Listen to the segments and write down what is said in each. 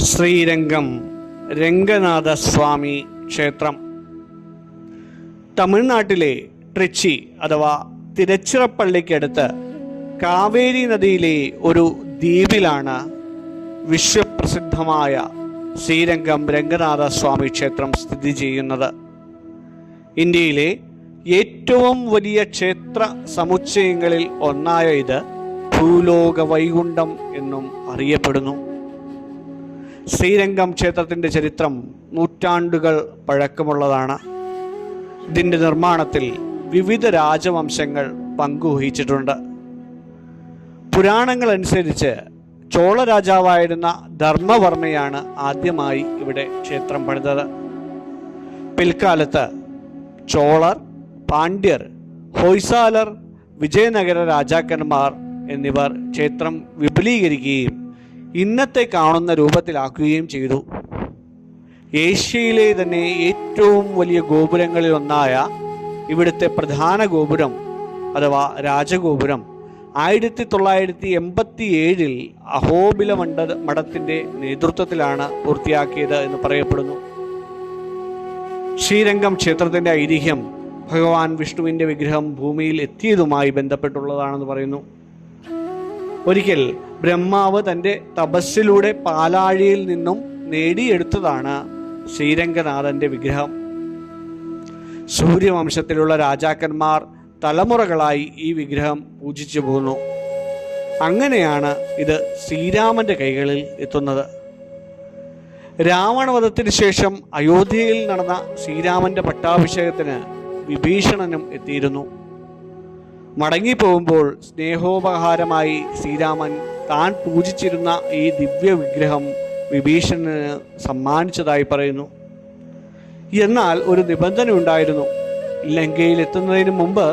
ശ്രീരംഗം രംഗനാഥസ്വാമി ക്ഷേത്രം തമിഴ്നാട്ടിലെ ട്രിച്ചി അഥവാ തിരുച്ചിറപ്പള്ളിക്കടുത്ത് കാവേരി നദിയിലെ ഒരു ദ്വീപിലാണ് വിശ്വപ്രസിദ്ധമായ ശ്രീരംഗം രംഗനാഥസ്വാമി ക്ഷേത്രം സ്ഥിതി ചെയ്യുന്നത്. ഇന്ത്യയിലെ ഏറ്റവും വലിയ ക്ഷേത്ര സമുച്ചയങ്ങളിൽ ഒന്നായ ഇത് ഭൂലോക വൈകുണ്ഠം എന്നും അറിയപ്പെടുന്നു. ശ്രീരംഗം ക്ഷേത്രത്തിൻ്റെ ചരിത്രം നൂറ്റാണ്ടുകൾ പഴക്കമുള്ളതാണ്. ഇതിൻ്റെ നിർമ്മാണത്തിൽ വിവിധ രാജവംശങ്ങൾ പങ്കുവഹിച്ചിട്ടുണ്ട്. പുരാണങ്ങൾ അനുസരിച്ച് ചോള രാജാവായിരുന്ന ധർമ്മവർമ്മയാണ് ആദ്യമായി ഇവിടെ ക്ഷേത്രം പണിതത്. പിൽക്കാലത്ത് ചോളർ, പാണ്ഡ്യർ, ഹൊയ്സാലർ, വിജയനഗര രാജാക്കന്മാർ എന്നിവർ ക്ഷേത്രം വിപുലീകരിക്കുകയും ഇന്നത്തെ കാണുന്ന രൂപത്തിലാക്കുകയും ചെയ്തു. ഏഷ്യയിലെ തന്നെ ഏറ്റവും വലിയ ഗോപുരങ്ങളിൽ ഒന്നായ ഇവിടുത്തെ പ്രധാന ഗോപുരം അഥവാ രാജഗോപുരം 1987 അഹോബില മഠത്തിൻ്റെ നേതൃത്വത്തിലാണ് പൂർത്തിയാക്കിയത് എന്ന് പറയപ്പെടുന്നു. ശ്രീരംഗം ക്ഷേത്രത്തിൻ്റെ ഐതിഹ്യം ഭഗവാൻ വിഷ്ണുവിൻ്റെ വിഗ്രഹം ഭൂമിയിൽ എത്തിയതുമായി ബന്ധപ്പെട്ടുള്ളതാണെന്ന് പറയുന്നു. ഒരിക്കൽ ബ്രഹ്മാവ് തൻ്റെ തപസ്സിലൂടെ പാലാഴിയിൽ നിന്നും നേടിയെടുത്തതാണ് ശ്രീരംഗനാഥൻ്റെ വിഗ്രഹം. സൂര്യവംശത്തിലുള്ള രാജാക്കന്മാർ തലമുറകളായി ഈ വിഗ്രഹം പൂജിച്ചു പോന്നു. അങ്ങനെയാണ് ഇത് ശ്രീരാമൻ്റെ കൈകളിൽ എത്തുന്നത്. രാവണവധത്തിന് ശേഷം അയോധ്യയിൽ നടന്ന ശ്രീരാമൻ്റെ പട്ടാഭിഷേകത്തിന് വിഭീഷണനും എത്തിയിരുന്നു. മടങ്ങിപ്പോകുമ്പോൾ സ്നേഹോപഹാരമായി ശ്രീരാമൻ താൻ പൂജിച്ചിരുന്ന ഈ ദിവ്യ വിഗ്രഹം വിഭീഷണന് സമ്മാനിച്ചതായി പറയുന്നു. എന്നാൽ ഒരു നിബന്ധന ഉണ്ടായിരുന്നു. ലങ്കയിൽ എത്തുന്നതിന് മുമ്പ്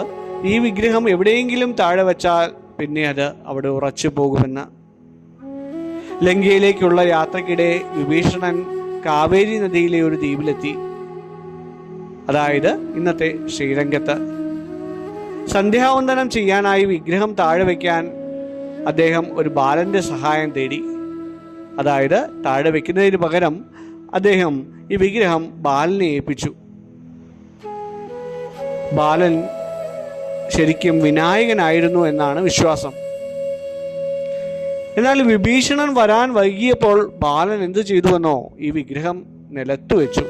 ഈ വിഗ്രഹം എവിടെയെങ്കിലും താഴെ വച്ചാൽ പിന്നെ അത് അവിടെ ഉറച്ചു പോകുമെന്ന്. ലങ്കയിലേക്കുള്ള യാത്രക്കിടെ വിഭീഷണൻ കാവേരി നദിയിലെ ഒരു ദ്വീപിലെത്തി, അതായത് ഇന്നത്തെ ശ്രീരംഗത്ത്. സന്ധ്യാവന്ദനം ചെയ്യാനായി വിഗ്രഹം താഴെ വയ്ക്കാൻ അദ്ദേഹം ഒരു ബാലന്റെ സഹായം തേടി. അതായത് താഴെ വയ്ക്കുന്നതിന് പകരം അദ്ദേഹം ഈ വിഗ്രഹം ബാലനെ ഏൽപ്പിച്ചു. ബാലൻ ശരിക്കും വിനായകനായിരുന്നു എന്നാണ് വിശ്വാസം. എന്നാൽ വിഭീഷണൻ വരാൻ വൈകിയപ്പോൾ ബാലൻ എന്തു ചെയ്തുവെന്നോ ഈ വിഗ്രഹം നിലത്തു വെച്ചു.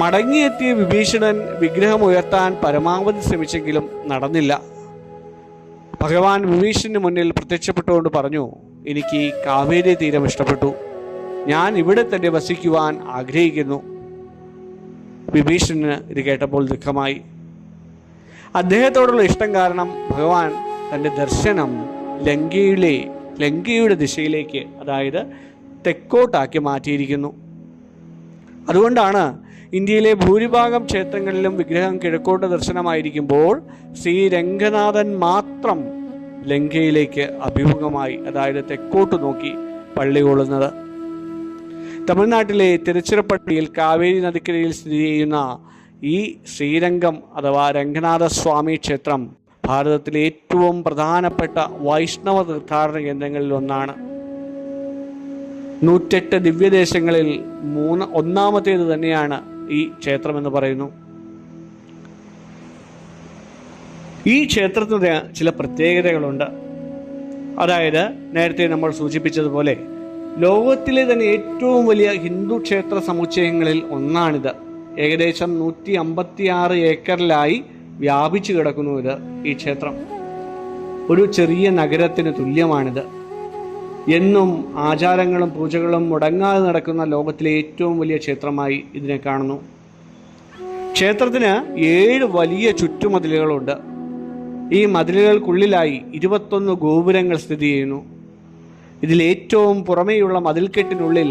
മടങ്ങിയെത്തിയ വിഭീഷണൻ വിഗ്രഹം ഉയർത്താൻ പരമാവധി ശ്രമിച്ചെങ്കിലും നടന്നില്ല. ഭഗവാൻ വിഭീഷണന് മുന്നിൽ പ്രത്യക്ഷപ്പെട്ടുകൊണ്ട് പറഞ്ഞു, എനിക്ക് ഈ കാവേരി തീരം ഇഷ്ടപ്പെട്ടു, ഞാൻ ഇവിടെ തന്നെ വസിക്കുവാൻ ആഗ്രഹിക്കുന്നു. വിഭീഷണന് ഇത് കേട്ടപ്പോൾ ദുഃഖമായി. അദ്ദേഹത്തോടുള്ള ഇഷ്ടം കാരണം ഭഗവാൻ തൻ്റെ ദർശനം ലങ്കയുടെ ദിശയിലേക്ക്, അതായത് തെക്കോട്ടാക്കി മാറ്റിയിരിക്കുന്നു. അതുകൊണ്ടാണ് ഇന്ത്യയിലെ ഭൂരിഭാഗം ക്ഷേത്രങ്ങളിലും വിഗ്രഹം കിഴക്കോട്ട് ദർശനമായിരിക്കുമ്പോൾ ശ്രീരംഗനാഥൻ മാത്രം ലങ്കയിലേക്ക് അഭിമുഖമായി, അതായത് തെക്കോട്ട് നോക്കി പള്ളി കൊള്ളുന്നത്. തമിഴ്നാട്ടിലെ തിരുച്ചിറപ്പള്ളിയിൽ കാവേരി നദിക്കരയിൽ സ്ഥിതി ചെയ്യുന്ന ഈ ശ്രീരംഗം അഥവാ രംഗനാഥസ്വാമി ക്ഷേത്രം ഭാരതത്തിലെ ഏറ്റവും പ്രധാനപ്പെട്ട വൈഷ്ണവ തീർത്ഥാടന കേന്ദ്രങ്ങളിൽ ഒന്നാണ്. 108 ദിവ്യദേശങ്ങളിൽ ഒന്നാമത്തേത് തന്നെയാണ് ഈ ക്ഷേത്രം എന്ന് പറയുന്നു. ഈ ക്ഷേത്രത്തിന് ചില പ്രത്യേകതകളുണ്ട്. അതായത് നേരത്തെ നമ്മൾ സൂചിപ്പിച്ചതുപോലെ ലോകത്തിലെ തന്നെ ഏറ്റവും വലിയ ഹിന്ദു ക്ഷേത്ര സമുച്ചയങ്ങളിൽ ഒന്നാണിത്. ഏകദേശം 156 ഏക്കറിലായി വ്യാപിച്ചു കിടക്കുന്നു ഈ ക്ഷേത്രം. ഒരു ചെറിയ നഗരത്തിന് തുല്യമാണിത്. എന്നും ആചാരങ്ങളും പൂജകളും മുടങ്ങാതെ നടക്കുന്ന ലോകത്തിലെ ഏറ്റവും വലിയ ക്ഷേത്രമായി ഇതിനെ കാണുന്നു. ക്ഷേത്രത്തിന് 7 വലിയ ചുറ്റുമതിലുകളുണ്ട്. ഈ മതിലുകൾക്കുള്ളിലായി 21 ഗോപുരങ്ങൾ സ്ഥിതി ചെയ്യുന്നു. ഇതിൽ ഏറ്റവും പുറമേയുള്ള മതിൽക്കെട്ടിനുള്ളിൽ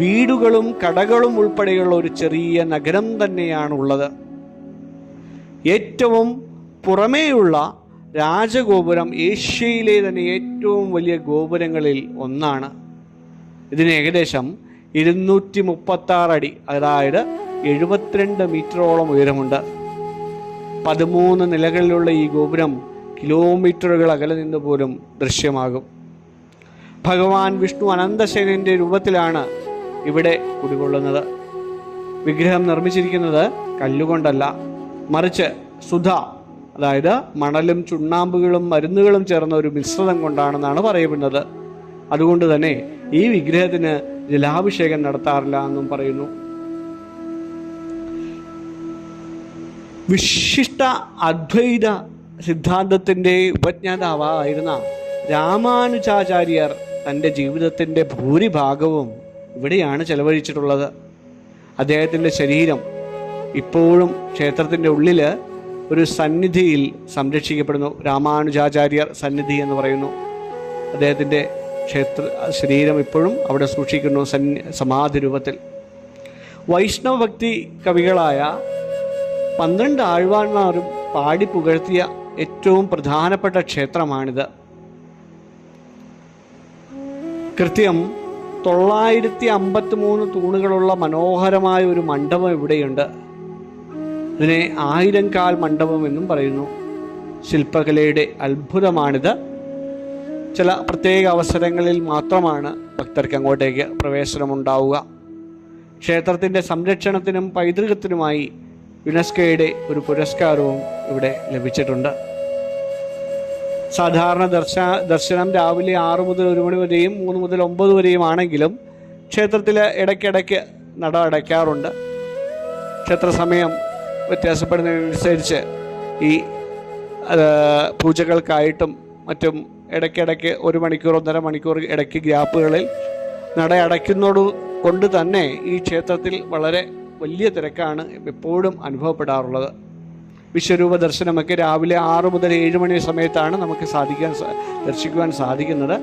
വീടുകളും കടകളും ഉൾപ്പെടെയുള്ള ഒരു ചെറിയ നഗരം തന്നെയാണുള്ളത്. ഏറ്റവും പുറമേയുള്ള രാജഗോപുരം ഏഷ്യയിലെ തന്നെ ഏറ്റവും വലിയ ഗോപുരങ്ങളിൽ ഒന്നാണ്. ഇതിന് ഏകദേശം 236 അടി, അതായത് 72 മീറ്ററോളം ഉയരമുണ്ട്. 13 നിലകളിലുള്ള ഈ ഗോപുരം കിലോമീറ്ററുകൾ അകലെ നിന്ന് പോലും ദൃശ്യമാകും. ഭഗവാൻ വിഷ്ണു അനന്തശയനന്റെ രൂപത്തിലാണ് ഇവിടെ കുടികൊള്ളുന്നത്. വിഗ്രഹം നിർമ്മിച്ചിരിക്കുന്നത് കല്ലുകൊണ്ടല്ല, മറിച്ച് സുധ, അതായത് മണലും ചുണ്ണാമ്പുകളും മരുന്നുകളും ചേർന്ന ഒരു മിശ്രിതം കൊണ്ടാണെന്നാണ് പറയപ്പെടുന്നത്. അതുകൊണ്ട് തന്നെ ഈ വിഗ്രഹത്തിന് ജലാഭിഷേകം നടത്താറില്ല എന്നും പറയുന്നു. വിശിഷ്ട അദ്വൈത സിദ്ധാന്തത്തിൻ്റെ ഉപജ്ഞാതാവായിരുന്ന രാമാനുജാചാര്യർ തൻ്റെ ജീവിതത്തിൻ്റെ ഭൂരിഭാഗവും ഇവിടെയാണ് ചെലവഴിച്ചിട്ടുള്ളത്. അദ്ദേഹത്തിൻ്റെ ശരീരം ഇപ്പോഴും ക്ഷേത്രത്തിൻ്റെ ഉള്ളിൽ ഒരു സന്നിധിയിൽ സംരക്ഷിക്കപ്പെടുന്നു. രാമാനുജാചാര്യർ സന്നിധി എന്ന് പറയുന്നു. അദ്ദേഹത്തിൻ്റെ ശരീരം ഇപ്പോഴും അവിടെ സൂക്ഷിക്കുന്നു സമാധി രൂപത്തിൽ. വൈഷ്ണവ ഭക്തി കവികളായ 12 ആഴ്വാന്മാരും പാടി പുകഴ്ത്തിയ ഏറ്റവും പ്രധാനപ്പെട്ട ക്ഷേത്രമാണിത്. കൃത്യം 953 തൂണുകളുള്ള മനോഹരമായ ഒരു മണ്ഡപം ഇവിടെയുണ്ട്. ഇതിനെ 1000 കാൽ മണ്ഡപം എന്നും പറയുന്നു. ശില്പകലയുടെ അത്ഭുതമാണിത്. ചില പ്രത്യേക അവസരങ്ങളിൽ മാത്രമാണ് ഭക്തർക്ക് അങ്ങോട്ടേക്ക് പ്രവേശനമുണ്ടാവുക. ക്ഷേത്രത്തിൻ്റെ സംരക്ഷണത്തിനും പൈതൃകത്തിനുമായി യുനെസ്കോയുടെ ഒരു പുരസ്കാരവും ഇവിടെ ലഭിച്ചിട്ടുണ്ട്. സാധാരണ ദർശനം രാവിലെ 6 മുതൽ 1 മണി വരെയും 3 മുതൽ 9 വരെയും ആണെങ്കിലും ക്ഷേത്രത്തിൽ ഇടയ്ക്കിടയ്ക്ക് നട അടയ്ക്കാറുണ്ട്. ക്ഷേത്ര സമയം വ്യത്യാസപ്പെടുന്നതിനനുസരിച്ച് ഈ പൂജകൾക്കായിട്ടും മറ്റും ഇടയ്ക്കിടയ്ക്ക് 1 മണിക്കൂർ 1.5 മണിക്കൂർ ഇടയ്ക്ക് ഗ്യാപ്പുകളിൽ നട അടയ്ക്കുന്നതോട് കൊണ്ട് തന്നെ ഈ ക്ഷേത്രത്തിൽ വളരെ വലിയ തിരക്കാണ് എപ്പോഴും അനുഭവപ്പെടാറുള്ളത്. വിശ്വരൂപ ദർശനമൊക്കെ രാവിലെ 6 മുതൽ 7 മണി സമയത്താണ് നമുക്ക് ദർശിക്കുവാൻ സാധിക്കുന്നത്.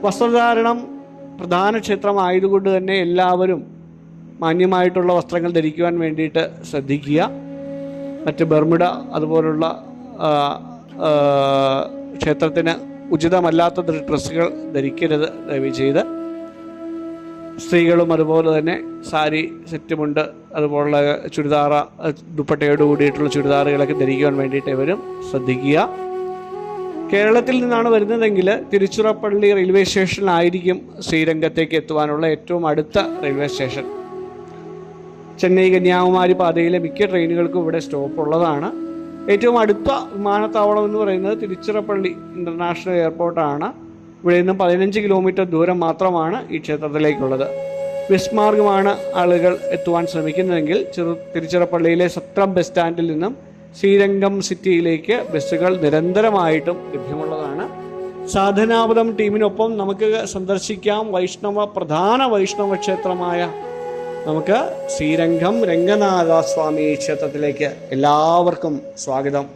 വസ്ത്രധാരണം പ്രധാന ക്ഷേത്രമായതുകൊണ്ട് തന്നെ എല്ലാവരും മാന്യമായിട്ടുള്ള വസ്ത്രങ്ങൾ ധരിക്കുവാൻ വേണ്ടിയിട്ട് ശ്രദ്ധിക്കുക. മറ്റ് ബർമുഡ അതുപോലുള്ള ക്ഷേത്രത്തിന് ഉചിതമല്ലാത്ത ഡ്രസ്സുകൾ ധരിക്കരുത് ദയവ് ചെയ്ത്. സ്ത്രീകളും അതുപോലെ തന്നെ സാരി, സെറ്റുമുണ്ട്, അതുപോലുള്ള ചുരിദാറ, ദുപ്പട്ടയോട് കൂടിയിട്ടുള്ള ചുരിദാറുകളൊക്കെ ധരിക്കുവാൻ വേണ്ടിയിട്ട് ഇവരും ശ്രദ്ധിക്കുക. കേരളത്തിൽ നിന്നാണ് വരുന്നതെങ്കിൽ തിരുച്ചിറപ്പള്ളി റെയിൽവേ സ്റ്റേഷനിലായിരിക്കും ശ്രീരംഗത്തേക്ക് എത്തുവാനുള്ള ഏറ്റവും അടുത്ത റെയിൽവേ സ്റ്റേഷൻ. ചെന്നൈ കന്യാകുമാരി പാതയിലെ മിക്ക ട്രെയിനുകൾക്കും ഇവിടെ സ്റ്റോപ്പ് ഉള്ളതാണ്. ഏറ്റവും അടുത്ത വിമാനത്താവളം എന്ന് പറയുന്നത് തിരുച്ചിറപ്പള്ളി ഇൻ്റർനാഷണൽ എയർപോർട്ടാണ്. ഇവിടെ നിന്നും 15 കിലോമീറ്റർ ദൂരം മാത്രമാണ് ഈ ക്ഷേത്രത്തിലേക്കുള്ളത്. ബസ് മാർഗമാണ് ആളുകൾ എത്തുവാൻ ശ്രമിക്കുന്നതെങ്കിൽ തിരുച്ചിറപ്പള്ളിയിലെ സത്രം ബസ് സ്റ്റാൻഡിൽ നിന്നും ശ്രീരംഗം സിറ്റിയിലേക്ക് ബസ്സുകൾ നിരന്തരമായിട്ടും ലഭ്യമുള്ളതാണ്. സാധനാപദം ടീമിനൊപ്പം നമുക്ക് സന്ദർശിക്കാം പ്രധാന വൈഷ്ണവ ക്ഷേത്രമായ നമുക്ക് ശ്രീരംഗം രംഗനാഥ സ്വാമി ക്ഷേത്രത്തിലേക്ക് എല്ലാവർക്കും സ്വാഗതം.